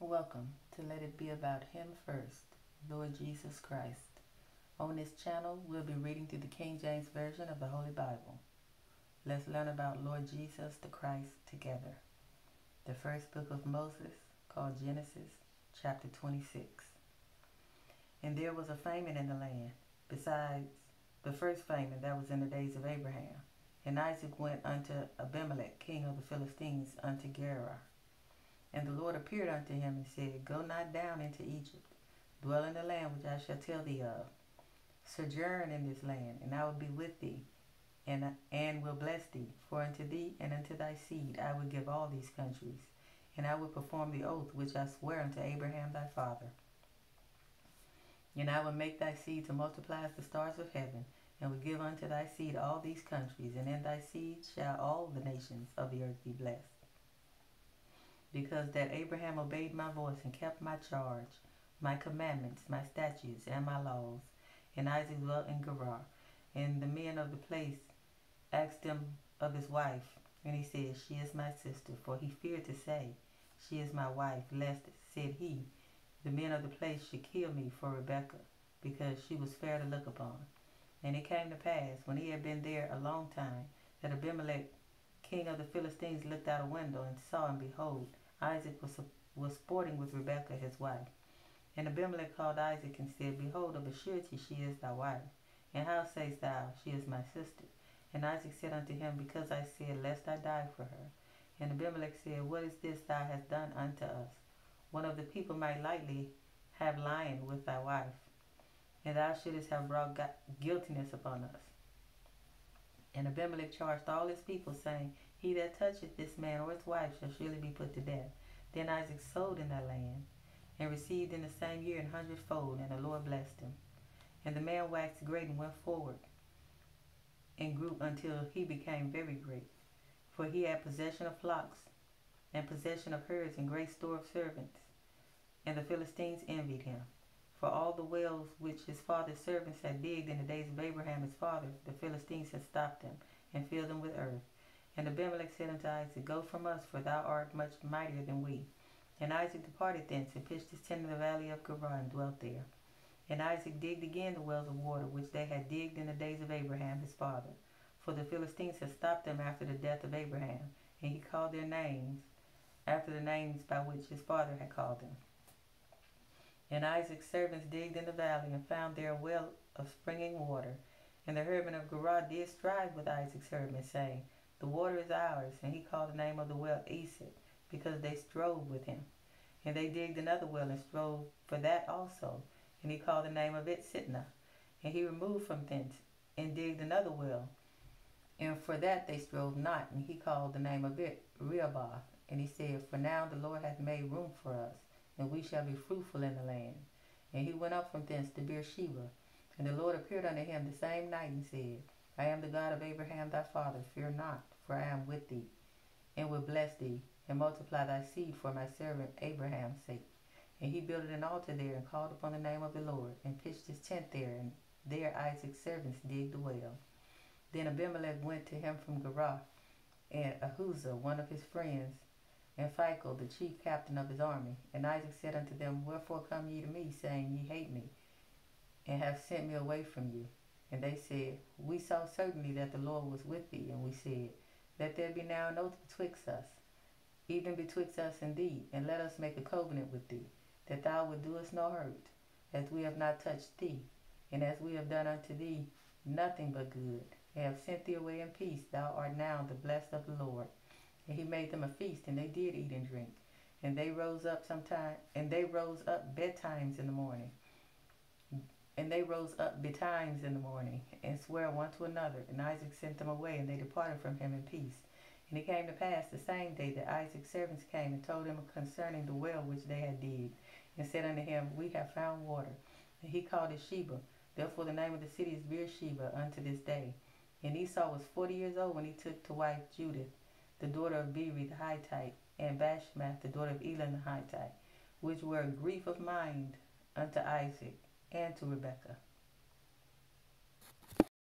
Welcome to Let It Be About Him First, Lord Jesus Christ. On this channel, we'll be reading through the King James Version of the Holy Bible. Let's learn about Lord Jesus the Christ together. The first book of Moses, called Genesis, chapter 26. And there was a famine in the land, besides the first famine that was in the days of Abraham. And Isaac went unto Abimelech, king of the Philistines, unto Gerar. And the Lord appeared unto him and said, Go not down into Egypt, dwell in the land which I shall tell thee of. Sojourn in this land, and I will be with thee, and will bless thee. For unto thee and unto thy seed I will give all these countries, and I will perform the oath which I sware unto Abraham thy father. And I will make thy seed to multiply as the stars of heaven, and will give unto thy seed all these countries, and in thy seed shall all the nations of the earth be blessed. Because that Abraham obeyed my voice and kept my charge, my commandments, my statutes, and my laws. And Isaac dwelt in Gerar. And the men of the place asked him of his wife, and he said, She is my sister. For he feared to say, She is my wife, lest, said he, the men of the place should kill me for Rebekah, because she was fair to look upon. And it came to pass, when he had been there a long time, that Abimelech, king of the Philistines, looked out a window and saw, and behold, Isaac was sporting with Rebekah his wife. And Abimelech called Isaac and said, Behold, of a surety she is thy wife. And how sayest thou, She is my sister? And Isaac said unto him, Because I said, Lest I die for her. And Abimelech said, What is this thou hast done unto us? One of the people might lightly have lying with thy wife, and thou shouldest have brought guiltiness upon us. And Abimelech charged all his people, saying, He that toucheth this man or his wife shall surely be put to death. Then Isaac sowed in that land, and received in the same year 100-fold, and the Lord blessed him. And the man waxed great, and went forward, and grew until he became very great. For he had possession of flocks, and possession of herds, and great store of servants. And the Philistines envied him. For all the wells which his father's servants had digged in the days of Abraham his father, the Philistines had stopped them, and filled them with earth. And Abimelech said unto Isaac, Go from us, for thou art much mightier than we. And Isaac departed thence, and pitched his tent in the valley of Gerar, and dwelt there. And Isaac digged again the wells of water, which they had digged in the days of Abraham his father. For the Philistines had stopped them after the death of Abraham, and he called their names after the names by which his father had called them. And Isaac's servants digged in the valley, and found there a well of springing water. And the herdmen of Gerar did strive with Isaac's herdmen, saying, The water is ours. And he called the name of the well Esek, because they strove with him. And they digged another well, and strove for that also. And he called the name of it Sitnah. And he removed from thence, and digged another well. And for that they strove not. And he called the name of it Rehoboth. And he said, For now the Lord hath made room for us, and we shall be fruitful in the land. And he went up from thence to Beersheba. And the Lord appeared unto him the same night, and said, I am the God of Abraham thy father. Fear not, for I am with thee, and will bless thee, and multiply thy seed for my servant Abraham's sake. And he built an altar there, and called upon the name of the Lord, and pitched his tent there, and there Isaac's servants digged a well. Then Abimelech went to him from Gerar, and Ahuzah, one of his friends, and Phicol, the chief captain of his army. And Isaac said unto them, Wherefore come ye to me, saying, Ye hate me, and have sent me away from you? And they said, We saw certainly that the Lord was with thee. And we said, Let there be now an oath betwixt us, even betwixt us and thee, and let us make a covenant with thee, that thou would do us no hurt, as we have not touched thee, and as we have done unto thee nothing but good, and have sent thee away in peace. Thou art now the blessed of the Lord. And he made them a feast, and they did eat and drink. And they rose up betimes in the morning. And they rose up betimes in the morning, and sware one to another. And Isaac sent them away, and they departed from him in peace. And it came to pass the same day that Isaac's servants came and told him concerning the well which they had digged, and said unto him, We have found water. And he called it Sheba. Therefore the name of the city is Beersheba unto this day. And Esau was 40 years old when he took to wife Judith, the daughter of Beeri the Hittite, and Bashmath, the daughter of Elon the Hittite, which were a grief of mind unto Isaac and to Rebekah.